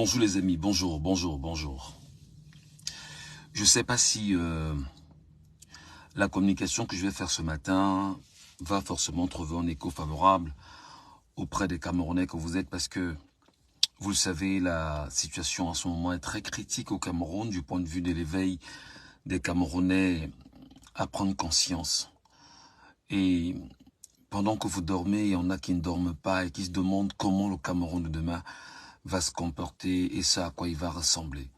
Bonjour les amis, bonjour. Je ne sais pas si la communication que je vais faire ce matin va forcément trouver un écho favorable auprès des Camerounais que vous êtes parce que, vous le savez, la situation en ce moment est très critique au Cameroun du point de vue de l'éveil des Camerounais à prendre conscience. Et pendant que vous dormez, il y en a qui ne dorment pas et qui se demandent comment le Cameroun de demain va se comporter et ça à quoi il va ressembler.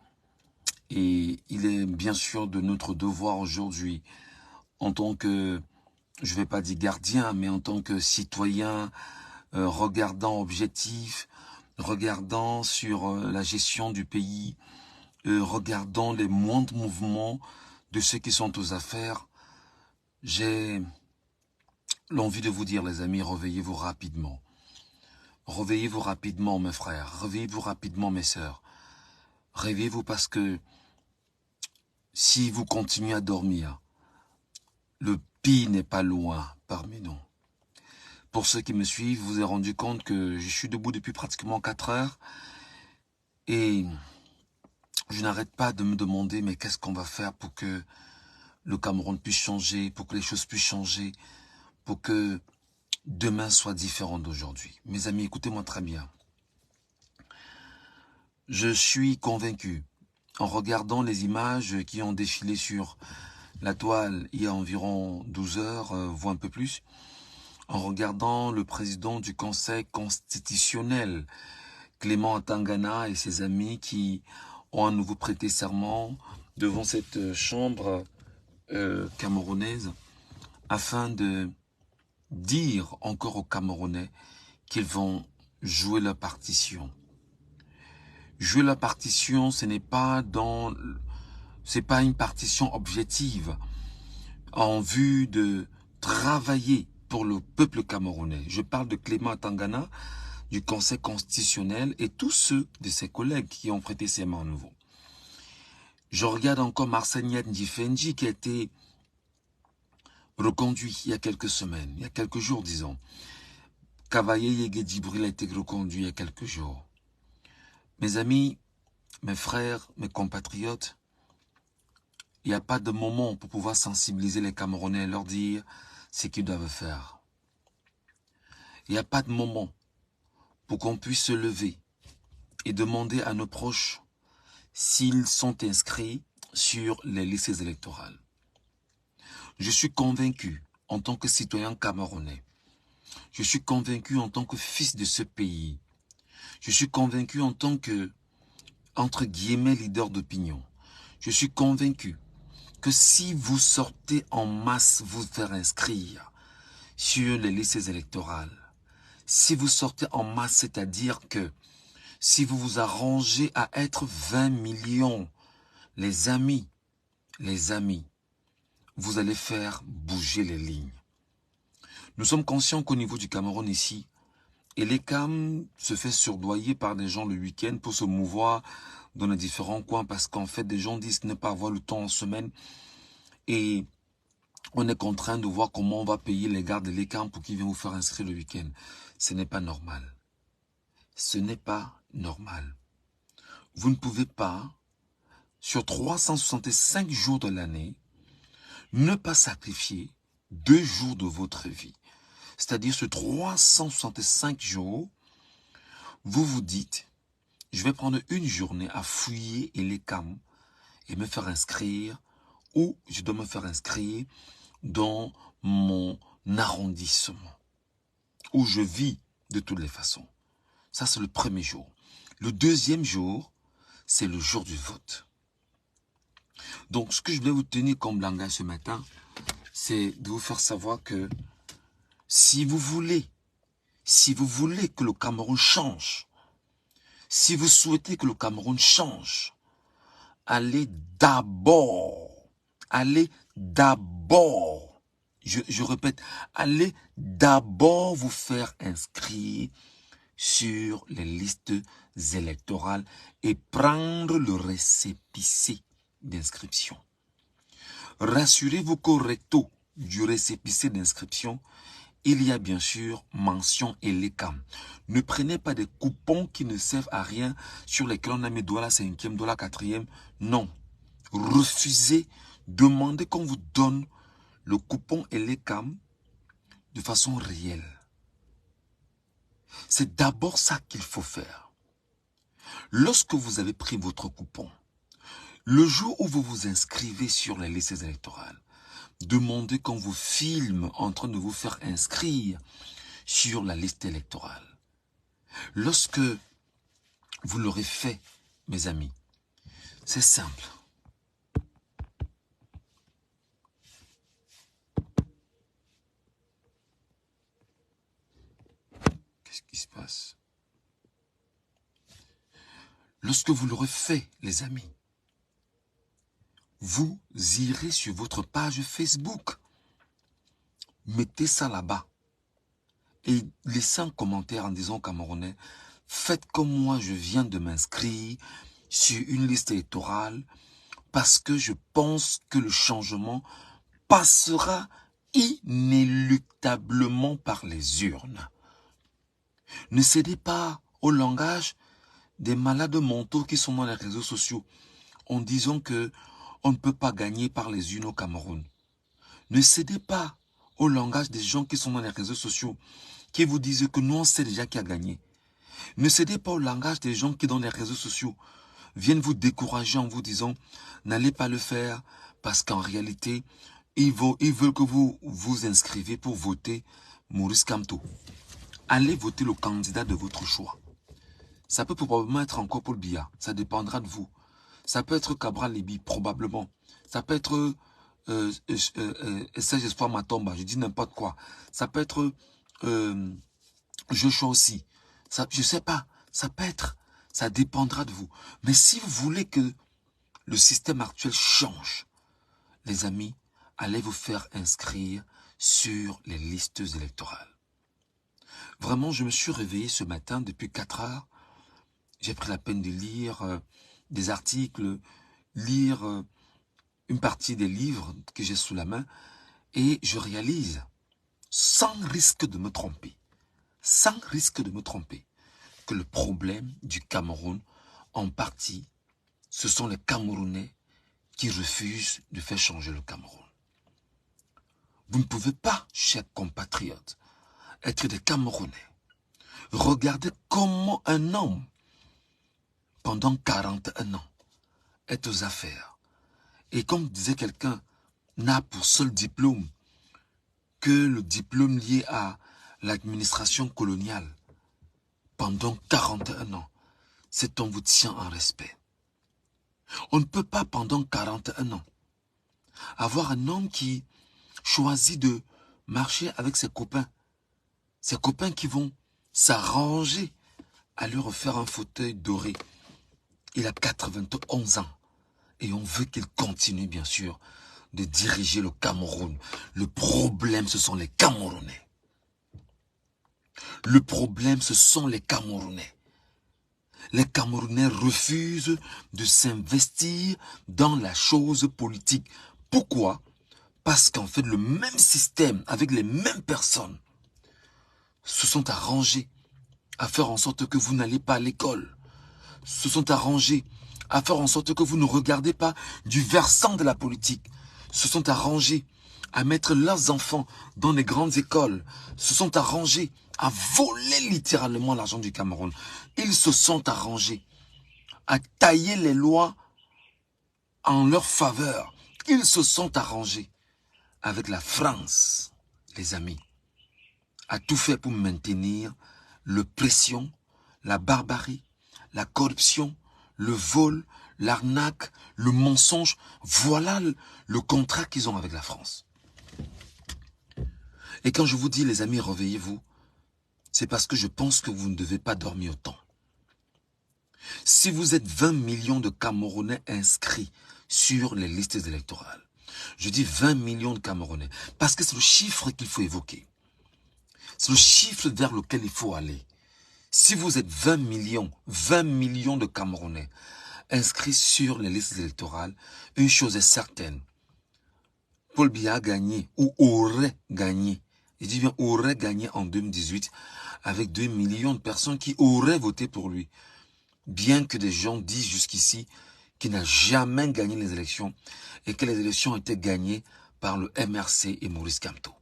Et il est bien sûr de notre devoir aujourd'hui, en tant que, je ne vais pas dire gardien, mais en tant que citoyen, regardant objectif, regardant sur la gestion du pays, regardant les moindres mouvements de ceux qui sont aux affaires, j'ai l'envie de vous dire, les amis, réveillez-vous rapidement. Réveillez-vous rapidement, mes frères. Réveillez-vous rapidement, mes sœurs. Réveillez-vous parce que si vous continuez à dormir, le pire n'est pas loin parmi nous. Pour ceux qui me suivent, vous vous avez rendu compte que je suis debout depuis pratiquement 4 heures et je n'arrête pas de me demander mais qu'est-ce qu'on va faire pour que le Cameroun puisse changer, pour que les choses puissent changer, pour que demain soit différent d'aujourd'hui. Mes amis, écoutez-moi très bien. Je suis convaincu, en regardant les images qui ont défilé sur la toile il y a environ 12 heures, voire un peu plus, en regardant le président du Conseil constitutionnel, Clément Atangana et ses amis qui ont à nouveau prêté serment devant cette chambre camerounaise afin de dire encore aux Camerounais qu'ils vont jouer leur partition. Jouer leur partition, ce n'est pas une partition objective en vue de travailler pour le peuple camerounais. Je parle de Clément Atangana, du Conseil constitutionnel et tous ceux de ses collègues qui ont prêté serment à nouveau. Je regarde encore Marcel Ndifendi qui a été reconduit il y a quelques semaines, il y a quelques jours disons. Cavaillé Yégué Djibril a été reconduit il y a quelques jours. Mes amis, mes frères, mes compatriotes, il n'y a pas de moment pour pouvoir sensibiliser les Camerounais et leur dire ce qu'ils doivent faire. Il n'y a pas de moment pour qu'on puisse se lever et demander à nos proches s'ils sont inscrits sur les listes électorales. Je suis convaincu en tant que citoyen camerounais, je suis convaincu en tant que fils de ce pays, je suis convaincu en tant que, entre guillemets, leader d'opinion, je suis convaincu que si vous sortez en masse vous faire inscrire sur les listes électorales, si vous sortez en masse, c'est-à-dire que si vous vous arrangez à être 20 millions, les amis, vous allez faire bouger les lignes. Nous sommes conscients qu'au niveau du Cameroun ici, Elecam se fait surdoyer par des gens le week-end pour se mouvoir dans les différents coins parce qu'en fait, des gens disent ne pas avoir le temps en semaine et on est contraint de voir comment on va payer les gardes de l'Elecam pour qu'ils viennent vous faire inscrire le week-end. Ce n'est pas normal. Ce n'est pas normal. Vous ne pouvez pas, sur 365 jours de l'année, ne pas sacrifier 2 jours de votre vie. C'est-à-dire sur 365 jours, vous vous dites, je vais prendre une journée à fouiller Elecam et me faire inscrire, ou je dois me faire inscrire dans mon arrondissement, où je vis de toutes les façons. Ça, c'est le premier jour. Le deuxième jour, c'est le jour du vote. Donc, ce que je voulais vous tenir comme langage ce matin, c'est de vous faire savoir que si vous voulez que le Cameroun change, si vous souhaitez que le Cameroun change, allez d'abord, je répète, allez d'abord vous faire inscrire sur les listes électorales et prendre le récépissé d'inscription. Rassurez-vous qu'au recto du récépissé d'inscription, il y a bien sûr mention ELECAM. Ne prenez pas des coupons qui ne servent à rien, sur lesquels on a mis dollar 5e, dollar 4e. Non. Refusez, demandez qu'on vous donne le coupon ELECAM de façon réelle. C'est d'abord ça qu'il faut faire. Lorsque vous avez pris votre coupon, le jour où vous vous inscrivez sur les listes électorales, demandez qu'on vous filme en train de vous faire inscrire sur la liste électorale. Lorsque vous l'aurez fait, mes amis, c'est simple. Qu'est-ce qui se passe? Lorsque vous l'aurez fait, les amis, vous irez sur votre page Facebook. Mettez ça là-bas. Et laissez un commentaire en disant aux Camerounais, faites comme moi, je viens de m'inscrire sur une liste électorale parce que je pense que le changement passera inéluctablement par les urnes. Ne cédez pas au langage des malades mentaux qui sont dans les réseaux sociaux en disant que on ne peut pas gagner par les urnes au Cameroun. Ne cédez pas au langage des gens qui sont dans les réseaux sociaux qui vous disent que nous on sait déjà qui a gagné. Ne cédez pas au langage des gens qui dans les réseaux sociaux viennent vous décourager en vous disant n'allez pas le faire parce qu'en réalité ils veulent que vous vous inscrivez pour voter Maurice Kamto. Allez voter le candidat de votre choix. Ça peut probablement être encore Paul Biya, ça dépendra de vous. Ça peut être Cabral Libi, probablement. Ça peut être Serge Espoir Matomba, je dis n'importe quoi. Ça peut être Joshua aussi. Ça, je ne sais pas, ça peut être, ça dépendra de vous. Mais si vous voulez que le système actuel change, les amis, allez vous faire inscrire sur les listes électorales. Vraiment, je me suis réveillé ce matin depuis 4 heures. J'ai pris la peine de lire des articles, lire une partie des livres que j'ai sous la main et je réalise, sans risque de me tromper, que le problème du Cameroun, en partie, ce sont les Camerounais qui refusent de faire changer le Cameroun. Vous ne pouvez pas, chers compatriotes, être des Camerounais. Regardez comment un homme, pendant 41 ans, est aux affaires. Et comme disait quelqu'un, n'a pour seul diplôme que le diplôme lié à l'administration coloniale. Pendant 41 ans, cet homme vous tient en respect. On ne peut pas pendant 41 ans avoir un homme qui choisit de marcher avec ses copains qui vont s'arranger à lui refaire un fauteuil doré. Il a 91 ans et on veut qu'il continue bien sûr de diriger le Cameroun. Le problème, ce sont les Camerounais. Le problème, ce sont les Camerounais. Les Camerounais refusent de s'investir dans la chose politique. Pourquoi? Parce qu'en fait, le même système, avec les mêmes personnes, se sont arrangés à faire en sorte que vous n'allez pas à l'école. Se sont arrangés à faire en sorte que vous ne regardez pas du versant de la politique. Se sont arrangés à mettre leurs enfants dans les grandes écoles. Se sont arrangés à voler littéralement l'argent du Cameroun. Ils se sont arrangés à tailler les lois en leur faveur. Ils se sont arrangés avec la France, les amis, à tout faire pour maintenir l'oppression, la barbarie, la corruption, le vol, l'arnaque, le mensonge. Voilà le contrat qu'ils ont avec la France. Et quand je vous dis, les amis, réveillez-vous, c'est parce que je pense que vous ne devez pas dormir autant. Si vous êtes 20 millions de Camerounais inscrits sur les listes électorales, je dis 20 millions de Camerounais, parce que c'est le chiffre qu'il faut évoquer. C'est le chiffre vers lequel il faut aller. Si vous êtes 20 millions de Camerounais inscrits sur les listes électorales, une chose est certaine. Paul Biya a gagné ou aurait gagné Il dit bien, aurait gagné en 2018 avec 2 millions de personnes qui auraient voté pour lui. Bien que des gens disent jusqu'ici qu'il n'a jamais gagné les élections et que les élections ont été gagnées par le MRC et Maurice Kamto.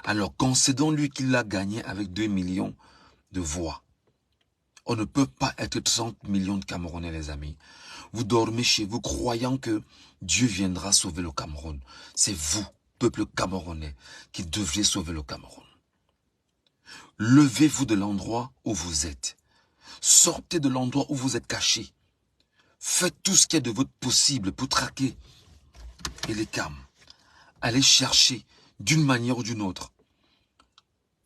Alors, concédons-lui qu'il l'a gagné avec 2 millions de voix. On ne peut pas être 30 millions de Camerounais, les amis. Vous dormez chez vous croyant que Dieu viendra sauver le Cameroun. C'est vous, peuple camerounais, qui devriez sauver le Cameroun. Levez-vous de l'endroit où vous êtes. Sortez de l'endroit où vous êtes caché. Faites tout ce qui est de votre possible pour traquer et les CAM. Allez chercher, d'une manière ou d'une autre,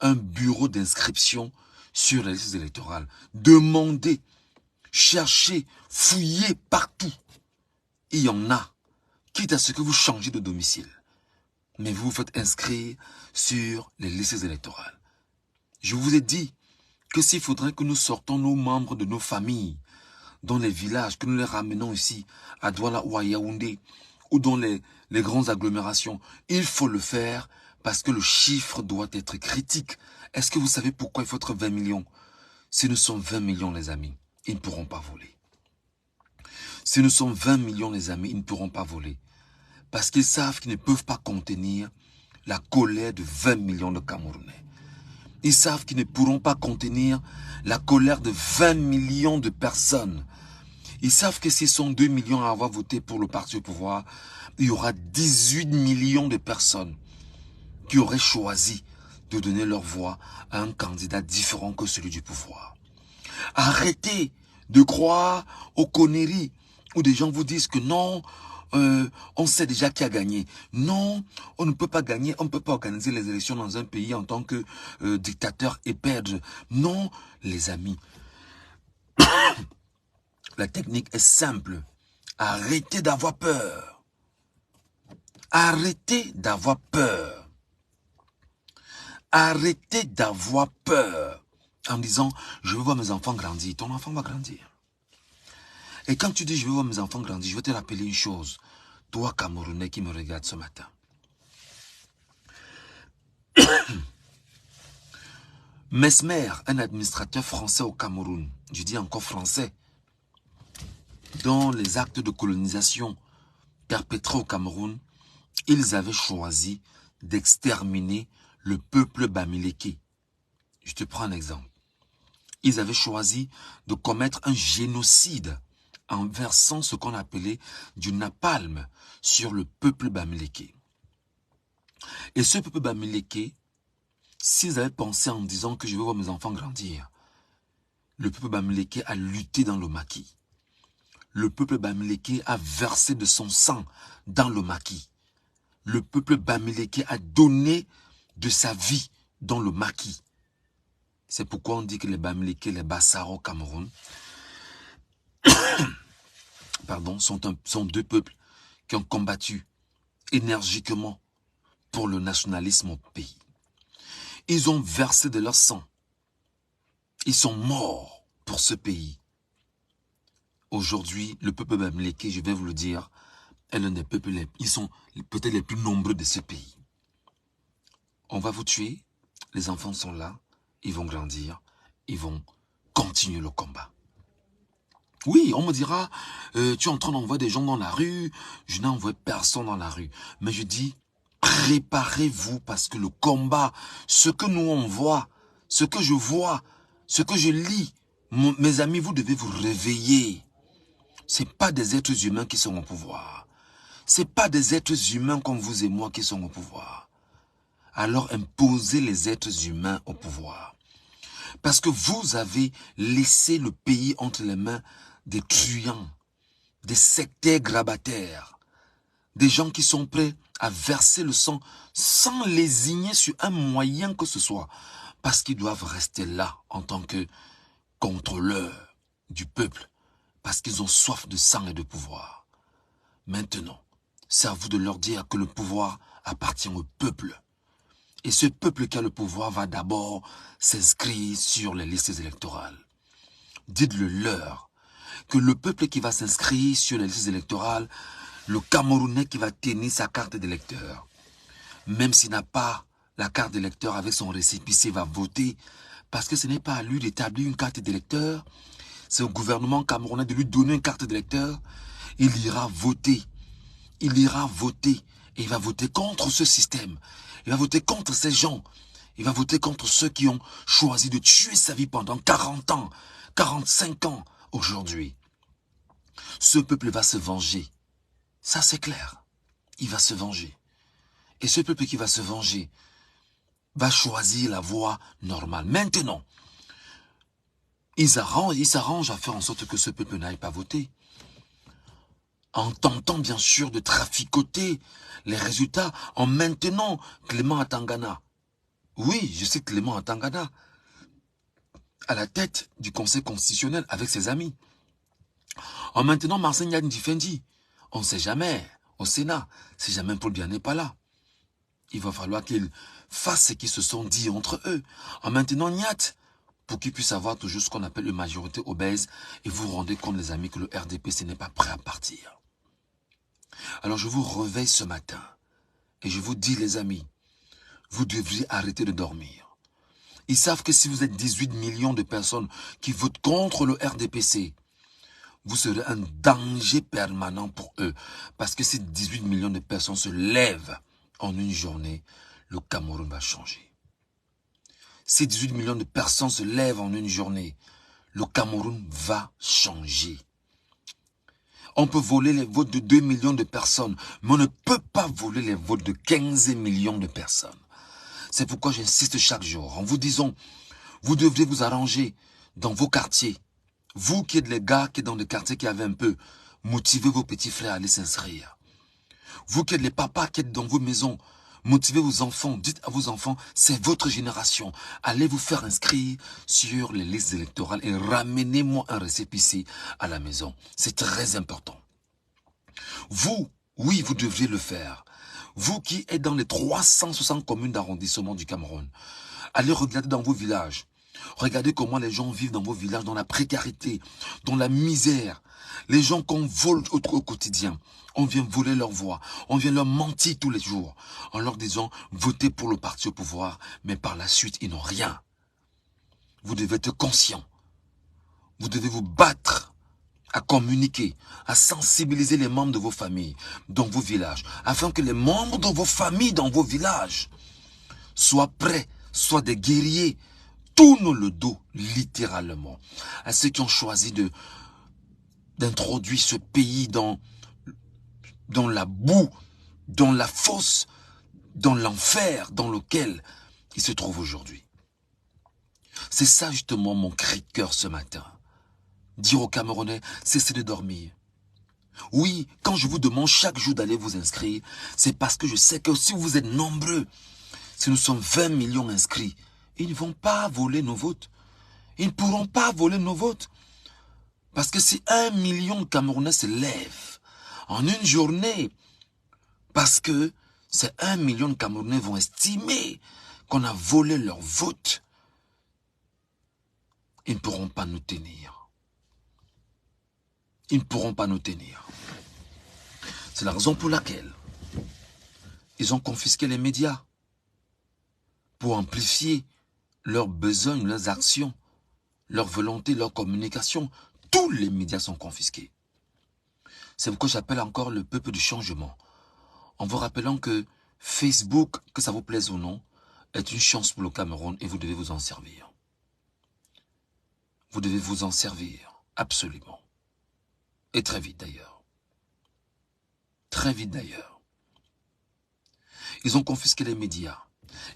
un bureau d'inscription sur les listes électorales. Demandez, cherchez, fouillez partout. Il y en a, quitte à ce que vous changez de domicile. Mais vous vous faites inscrire sur les listes électorales. Je vous ai dit que s'il faudrait que nous sortons nos membres de nos familles, dans les villages, que nous les ramenons ici, à Douala ou à Yaoundé, ou dans les grandes agglomérations, il faut le faire parce que le chiffre doit être critique. Est-ce que vous savez pourquoi il faut être 20 millions? Si nous sommes 20 millions, les amis, ils ne pourront pas voler. Si nous sommes 20 millions, les amis, ils ne pourront pas voler. Parce qu'ils savent qu'ils ne peuvent pas contenir la colère de 20 millions de Camerounais. Ils savent qu'ils ne pourront pas contenir la colère de 20 millions de personnes. Ils savent que s'ils sont 2 millions à avoir voté pour le parti au pouvoir, il y aura 18 millions de personnes qui auraient choisi de donner leur voix à un candidat différent que celui du pouvoir. Arrêtez de croire aux conneries où des gens vous disent que non, on sait déjà qui a gagné. Non, on ne peut pas gagner, on ne peut pas organiser les élections dans un pays en tant que dictateur et perdre. Non, les amis. La technique est simple. Arrêtez d'avoir peur. Arrêtez d'avoir peur. Arrêtez d'avoir peur. En disant, je veux voir mes enfants grandir. Ton enfant va grandir. Et quand tu dis, je veux voir mes enfants grandir, je vais te rappeler une chose. Toi, Camerounais qui me regarde ce matin. Mesmer, un administrateur français au Cameroun, je dis encore français, dans les actes de colonisation perpétrés au Cameroun, ils avaient choisi d'exterminer le peuple bamileke. Je te prends un exemple. Ils avaient choisi de commettre un génocide en versant ce qu'on appelait du napalm sur le peuple bamileke. Et ce peuple bamileke, s'ils avaient pensé en disant que je veux voir mes enfants grandir, le peuple bamileke a lutté dans le maquis. Le peuple bamileke a versé de son sang dans le maquis. Le peuple bamileke a donné de sa vie dans le maquis. C'est pourquoi on dit que les Bamileke, les Bassaro au Cameroun, pardon, sont deux peuples qui ont combattu énergiquement pour le nationalisme au pays. Ils ont versé de leur sang. Ils sont morts pour ce pays. Aujourd'hui, le peuple Bamileke, je vais vous le dire, est l'un des peuples, ils sont peut-être les plus nombreux de ce pays. On va vous tuer, les enfants sont là, ils vont grandir, ils vont continuer le combat. Oui, on me dira, tu es en train d'envoyer des gens dans la rue, je n'ai envoyé personne dans la rue. Mais je dis, préparez-vous parce que le combat, ce que nous on voit, ce que je vois, ce que je lis, mes amis, vous devez vous réveiller. Ce n'est pas des êtres humains qui sont au pouvoir. Ce n'est pas des êtres humains comme vous et moi qui sont au pouvoir. Alors imposez les êtres humains au pouvoir. Parce que vous avez laissé le pays entre les mains des truands, des sectaires grabataires, des gens qui sont prêts à verser le sang sans lésigner sur un moyen que ce soit, parce qu'ils doivent rester là en tant que contrôleurs du peuple, parce qu'ils ont soif de sang et de pouvoir. Maintenant, c'est à vous de leur dire que le pouvoir appartient au peuple. Et ce peuple qui a le pouvoir va d'abord s'inscrire sur les listes électorales. Dites-le leur que le peuple qui va s'inscrire sur les listes électorales, le Camerounais qui va tenir sa carte d'électeur, même s'il n'a pas la carte d'électeur avec son récépissé va voter, parce que ce n'est pas à lui d'établir une carte d'électeur, c'est au gouvernement camerounais de lui donner une carte d'électeur, il ira voter. Il ira voter. Et il va voter contre ce système. Il va voter contre ces gens. Il va voter contre ceux qui ont choisi de tuer sa vie pendant 40 ans, 45 ans aujourd'hui. Ce peuple va se venger. Ça, c'est clair. Il va se venger. Et ce peuple qui va se venger va choisir la voie normale. Maintenant, ils s'arrangent à faire en sorte que ce peuple n'aille pas voter. En tentant bien sûr de traficoter les résultats, en maintenant Clément Atangana. Oui, je cite Clément Atangana, à la tête du Conseil constitutionnel avec ses amis. En maintenant Marcel Ndifendi. On ne sait jamais, au Sénat, si jamais Paul Biya n'est pas là. Il va falloir qu'ils fassent ce qu'ils se sont dit entre eux. En maintenant Niat, pour qu'ils puissent avoir toujours ce qu'on appelle une majorité obèse, et vous vous rendez compte, les amis, que le RDPC n'est pas prêt à partir. Alors je vous réveille ce matin, et je vous dis, les amis, vous devriez arrêter de dormir. Ils savent que si vous êtes 18 millions de personnes qui votent contre le RDPC, vous serez un danger permanent pour eux. Parce que si 18 millions de personnes se lèvent en une journée, le Cameroun va changer. Si 18 millions de personnes se lèvent en une journée, le Cameroun va changer. On peut voler les votes de 2 millions de personnes, mais on ne peut pas voler les votes de 15 millions de personnes. C'est pourquoi j'insiste chaque jour en vous disant, vous devrez vous arranger dans vos quartiers. Vous qui êtes les gars qui êtes dans des quartiers qui avaient un peu, motivez vos petits frères à aller s'inscrire. Vous qui êtes les papas qui êtes dans vos maisons, motivez vos enfants, dites à vos enfants, c'est votre génération. Allez vous faire inscrire sur les listes électorales et ramenez-moi un récépissé à la maison. C'est très important. Vous, oui, vous devriez le faire. Vous qui êtes dans les 360 communes d'arrondissement du Cameroun, allez regarder dans vos villages. Regardez comment les gens vivent dans vos villages, dans la précarité, dans la misère. Les gens qu'on vole au quotidien, on vient voler leur voix, on vient leur mentir tous les jours, en leur disant, votez pour le parti au pouvoir, mais par la suite, ils n'ont rien. Vous devez être conscient. Vous devez vous battre à communiquer, à sensibiliser les membres de vos familles, dans vos villages, afin que les membres de vos familles, dans vos villages, soient prêts, soient des guerriers, tournent le dos, littéralement, à ceux qui ont choisi d'introduire ce pays dans la boue, dans la fosse, dans l'enfer dans lequel il se trouve aujourd'hui. C'est ça justement mon cri de cœur ce matin. Dire aux Camerounais, cessez de dormir. Oui, quand je vous demande chaque jour d'aller vous inscrire, c'est parce que je sais que si vous êtes nombreux, si nous sommes 20 millions inscrits, ils ne vont pas voler nos votes. Ils ne pourront pas voler nos votes. Parce que si 1 million de Camerounais se lèvent en une journée, parce que ces 1 million de Camerounais vont estimer qu'on a volé leur vote, ils ne pourront pas nous tenir. Ils ne pourront pas nous tenir. C'est la raison pour laquelle ils ont confisqué les médias pour amplifier leurs besoins, leurs actions, leur volonté, leur communication. Tous les médias sont confisqués. C'est pourquoi j'appelle encore le peuple du changement. En vous rappelant que Facebook, que ça vous plaise ou non, est une chance pour le Cameroun et vous devez vous en servir. Vous devez vous en servir, absolument. Et très vite d'ailleurs. Très vite d'ailleurs. Ils ont confisqué les médias.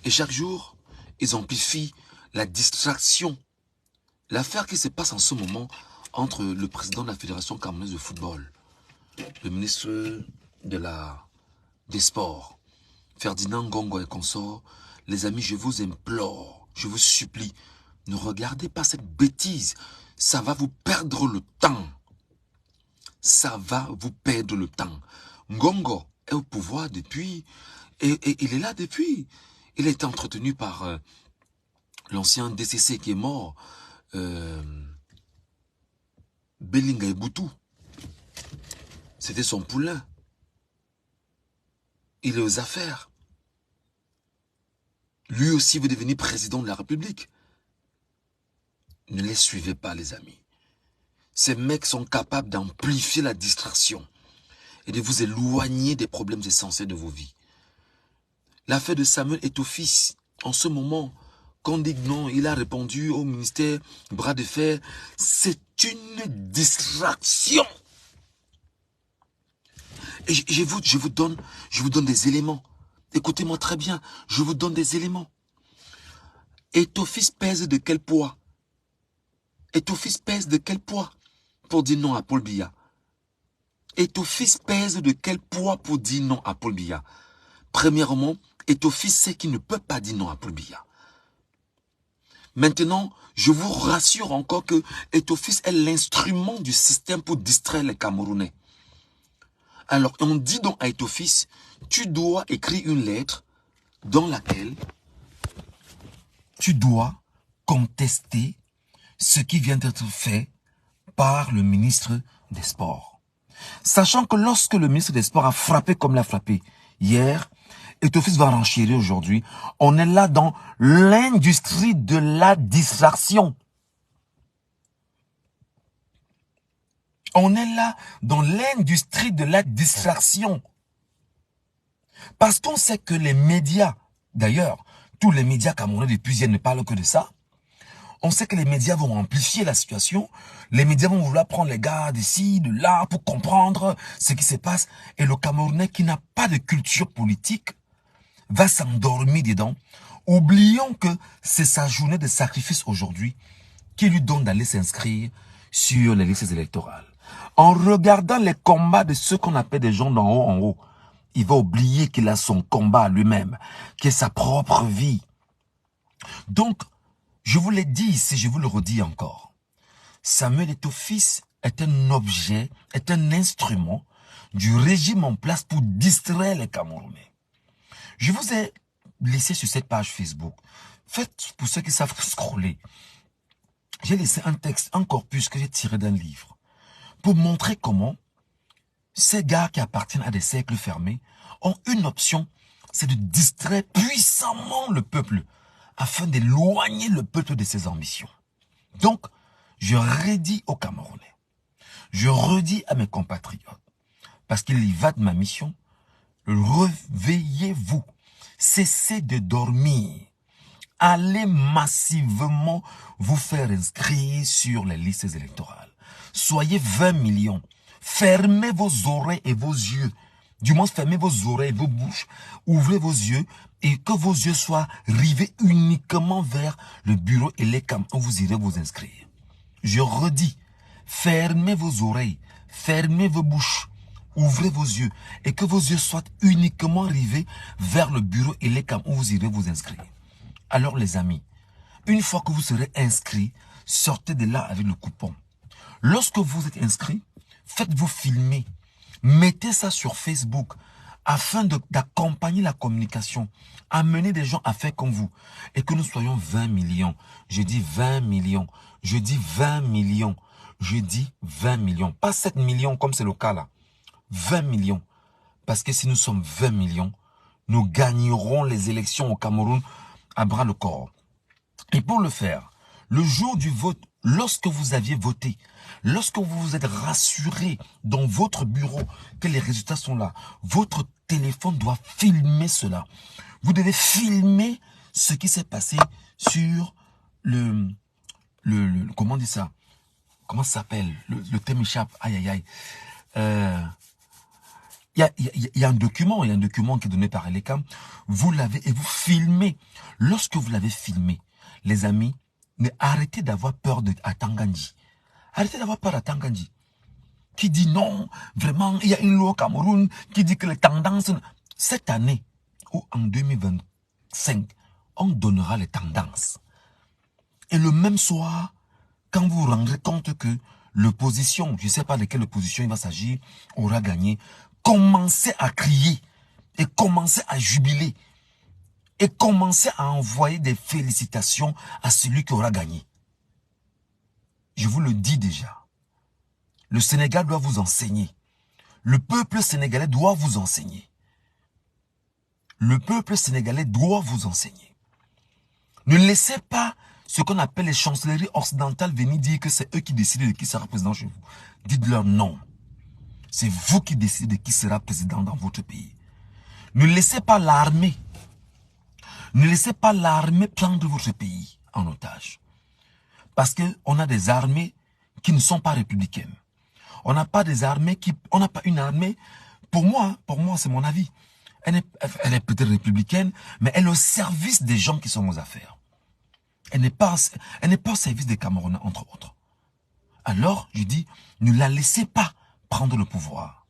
Et chaque jour, ils amplifient la distraction. L'affaire qui se passe en ce moment entre le président de la Fédération camerounaise de football, le ministre des Sports, Ferdinand Ngongo et consorts, les amis, je vous implore, je vous supplie, ne regardez pas cette bêtise. Ça va vous perdre le temps. Ça va vous perdre le temps. Ngongo est au pouvoir depuis, et il est là depuis. Il est entretenu par l'ancien DCC qui est mort, Belinga Eboutou. C'était son poulain. Il est aux affaires. Lui aussi veut devenir président de la République. Ne les suivez pas, les amis. Ces mecs sont capables d'amplifier la distraction et de vous éloigner des problèmes essentiels de vos vies. L'affaire de Samuel Eto'o-Fils, en ce moment, qu'on dit que non, il a répondu au ministère bras de fer, c'est une distraction. Et je vous donne des éléments. Écoutez-moi très bien, je vous donne des éléments. Eto'o-Fils pèse de quel poids? Eto'o-Fils pèse de quel poids pour dire non à Paul Biya? Eto'o-Fils pèse de quel poids pour dire non à Paul Biya? Premièrement, Eto'o-Fils sait qu'il ne peut pas dire non à Paul Biya. Maintenant, je vous rassure encore que Eto'o-Fils est l'instrument du système pour distraire les Camerounais. Alors, on dit donc à Eto'o-Fils, tu dois écrire une lettre dans laquelle tu dois contester ce qui vient d'être fait par le ministre des Sports. Sachant que lorsque le ministre des Sports a frappé comme l'a frappé hier, Eto'o-Fils va renchérir aujourd'hui. On est là dans l'industrie de la distraction. On est là dans l'industrie de la distraction. Parce qu'on sait que les médias, d'ailleurs, tous les médias camerounais depuis hier ne parlent que de ça. On sait que les médias vont amplifier la situation. Les médias vont vouloir prendre les gars d'ici, de là, pour comprendre ce qui se passe. Et le Camerounais qui n'a pas de culture politique va s'endormir dedans. Oublions que c'est sa journée de sacrifice aujourd'hui qui lui donne d'aller s'inscrire sur les listes électorales. En regardant les combats de ceux qu'on appelle des gens d'en haut en haut, il va oublier qu'il a son combat lui-même, qui est sa propre vie. Donc, je vous l'ai dit ici, je vous le redis encore. Samuel Eto'o-Fils est un objet, est un instrument du régime en place pour distraire les Camerounais. Je vous ai laissé sur cette page Facebook. Faites, pour ceux qui savent scroller, j'ai laissé un texte, un corpus que j'ai tiré d'un livre pour montrer comment ces gars qui appartiennent à des cercles fermés ont une option, c'est de distraire puissamment le peuple afin d'éloigner le peuple de ses ambitions. Donc, je redis aux Camerounais, je redis à mes compatriotes, parce qu'il y va de ma mission, réveillez-vous, cessez de dormir, allez massivement vous faire inscrire sur les listes électorales. Soyez 20 millions, fermez vos oreilles et vos yeux, du moins fermez vos oreilles et vos bouches, ouvrez vos yeux et que vos yeux soient rivés uniquement vers le bureau et les camps où vous irez vous inscrire. Je redis, fermez vos oreilles, fermez vos bouches, ouvrez vos yeux et que vos yeux soient uniquement rivés vers le bureau et les camps où vous irez vous inscrire. Alors les amis, une fois que vous serez inscrits, sortez de là avec le coupon. Lorsque vous êtes inscrit, faites-vous filmer. Mettez ça sur Facebook afin d'accompagner la communication. Amenez des gens à faire comme vous. Et que nous soyons 20 millions. Je dis 20 millions. Je dis 20 millions. Je dis 20 millions. Pas 7 millions comme c'est le cas là. 20 millions. Parce que si nous sommes 20 millions, nous gagnerons les élections au Cameroun à bras le corps. Et pour le faire, le jour du vote, lorsque vous aviez voté, lorsque vous vous êtes rassuré dans votre bureau que les résultats sont là, votre téléphone doit filmer cela. Vous devez filmer ce qui s'est passé sur comment on dit ça? Comment ça s'appelle? Le thème échappe. Aïe, aïe, aïe. Il y a un document qui est donné par Elecam. Vous l'avez et vous filmez. Lorsque vous l'avez filmé, les amis, mais arrêtez d'avoir peur à Tangandji. Arrêtez d'avoir peur à Tangandji. Qui dit non, vraiment, il y a une loi au Cameroun qui dit que les tendances... Cette année, ou en 2025, on donnera les tendances. Et le même soir, quand vous vous rendrez compte que l'opposition, je ne sais pas de quelle opposition il va s'agir, aura gagné, commencez à crier et commencez à jubiler et commencez à envoyer des félicitations à celui qui aura gagné. Je vous le dis déjà, le Sénégal doit vous enseigner. Le peuple sénégalais doit vous enseigner. Le peuple sénégalais doit vous enseigner. Ne laissez pas ce qu'on appelle les chancelleries occidentales venir dire que c'est eux qui décident de qui sera président chez vous. Dites-leur non. C'est vous qui décidez de qui sera président dans votre pays. Ne laissez pas l'armée. Ne laissez pas l'armée prendre votre pays en otage. Parce qu'on a des armées qui ne sont pas républicaines. On n'a pas des armées qui... On n'a pas une armée... Pour moi c'est mon avis. Elle est peut-être républicaine, mais elle est au service des gens qui sont aux affaires. Elle n'est pas au service des Camerounais, entre autres. Alors, je dis, ne la laissez pas prendre le pouvoir.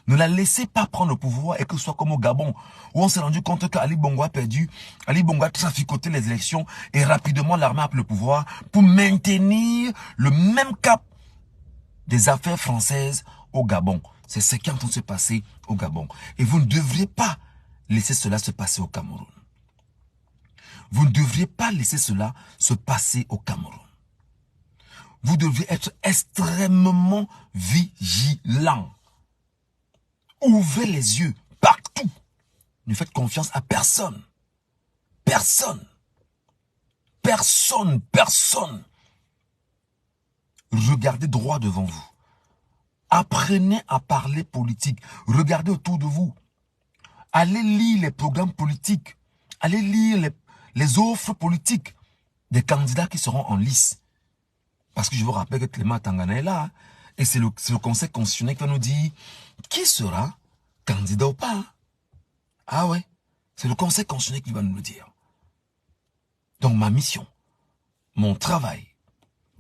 Ne la laissez pas prendre le pouvoir et que ce soit comme au Gabon, où on s'est rendu compte qu'Ali Bongo a perdu, Ali Bongo a traficoté les élections et rapidement l'armée a pris le pouvoir pour maintenir le même cap des affaires françaises au Gabon. C'est ce qui est en train de se passer au Gabon. Et vous ne devriez pas laisser cela se passer au Cameroun. Vous ne devriez pas laisser cela se passer au Cameroun. Vous devriez être extrêmement vigilant. Ouvrez les yeux partout. Ne faites confiance à personne. Personne. Personne. Personne. Regardez droit devant vous. Apprenez à parler politique. Regardez autour de vous. Allez lire les programmes politiques. Allez lire les offres politiques des candidats qui seront en lice. Parce que je vous rappelle que Clément Tangana est là. Et c'est le Conseil constitutionnel qui va nous dire qui sera candidat ou pas. Ah ouais, c'est le Conseil constitutionnel qui va nous le dire. Donc ma mission, mon travail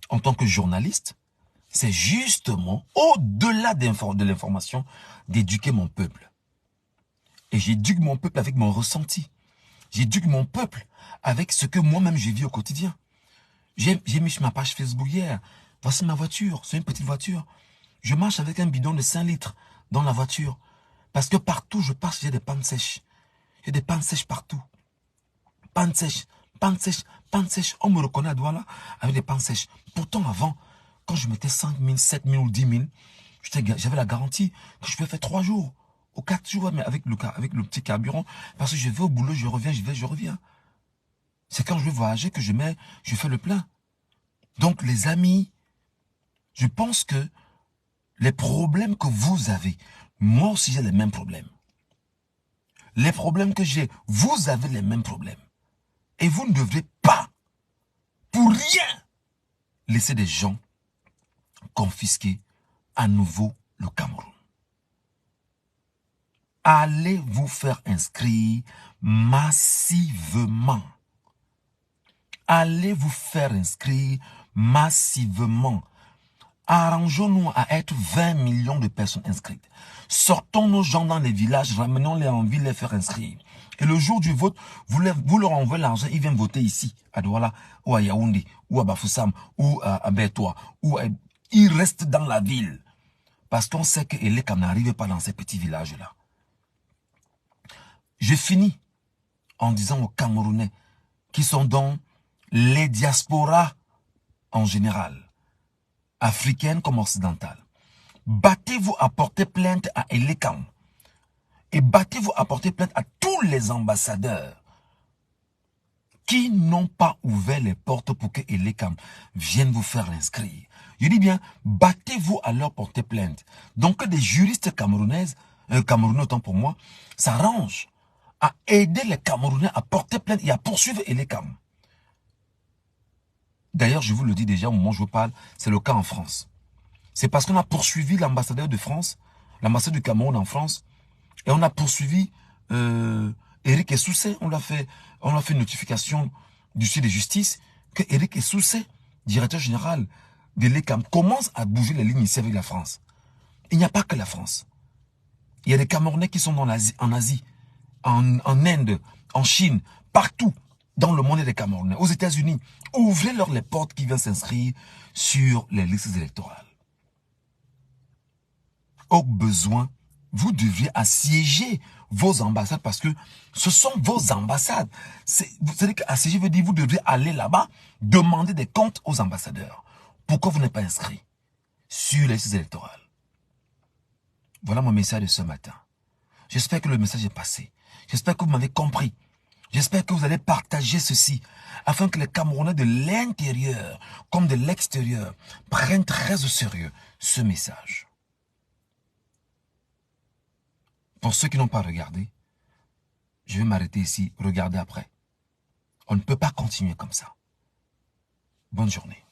en tant que journaliste, c'est justement, au-delà de l'information, d'éduquer mon peuple. Et j'éduque mon peuple avec mon ressenti. J'éduque mon peuple avec ce que moi-même je vis au quotidien. J'ai mis sur ma page Facebook hier. Voici ma voiture, c'est une petite voiture. Je marche avec un bidon de 5 litres dans la voiture. Parce que partout je passe, j'ai des pannes sèches. J'ai des pannes sèches partout. Pannes sèches, pannes sèches, pannes sèches. On me reconnaît à Douala avec des pannes sèches. Pourtant avant, quand je mettais 5 000, 7 000 ou 10 000, j'avais la garantie que je pouvais faire 3 jours. Ou 4 jours, mais avec le petit carburant. Parce que je vais au boulot, je reviens, je reviens. C'est quand je vais voyager que je fais le plein. Donc les amis, je pense que les problèmes que vous avez, moi aussi j'ai les mêmes problèmes. Les problèmes que j'ai, vous avez les mêmes problèmes. Et vous ne devrez pas, pour rien, laisser des gens confisquer à nouveau le Cameroun. Allez vous faire inscrire massivement. Allez vous faire inscrire massivement. Arrangeons-nous à être 20 millions de personnes inscrites. Sortons nos gens dans les villages, ramenons-les en ville, les faire inscrire. Et le jour du vote, vous leur envoyez l'argent, ils viennent voter ici, à Douala, ou à Yaoundé, ou à Bafoussam, ou à Bertoua, ils restent dans la ville. Parce qu'on sait que Eleka n'arrive pas dans ces petits villages-là. Je finis en disant aux Camerounais, qui sont dans les diasporas en général, africaines comme occidentales, battez-vous à porter plainte à Elekam et battez-vous à porter plainte à tous les ambassadeurs qui n'ont pas ouvert les portes pour que Elekam vienne vous faire inscrire. Je dis bien, battez-vous à leur porter plainte. Donc que des juristes camerounais autant pour moi, s'arrangent à aider les Camerounais à porter plainte et à poursuivre Elekam. D'ailleurs, je vous le dis déjà au moment où je vous parle, c'est le cas en France. C'est parce qu'on a poursuivi l'ambassadeur de France, l'ambassadeur du Cameroun en France, et on a poursuivi Éric Essoussé. On a fait une notification du site de justice que Éric Essoussé, directeur général de l'ECAM, commence à bouger les lignes ici avec la France. Il n'y a pas que la France. Il y a des Camerounais qui sont en Asie, en Inde, en Chine, partout dans le monde des Camerounais, aux États-Unis. Ouvrez-leur les portes qui viennent s'inscrire sur les listes électorales. Au besoin, vous devriez assiéger vos ambassades parce que ce sont vos ambassades. C'est-à-dire qu'assiéger veut dire que vous devriez aller là-bas, demander des comptes aux ambassadeurs. Pourquoi vous n'êtes pas inscrit sur les listes électorales? Voilà mon message de ce matin. J'espère que le message est passé. J'espère que vous m'avez compris. J'espère que vous allez partager ceci, afin que les Camerounais de l'intérieur comme de l'extérieur prennent très au sérieux ce message. Pour ceux qui n'ont pas regardé, je vais m'arrêter ici, regardez après. On ne peut pas continuer comme ça. Bonne journée.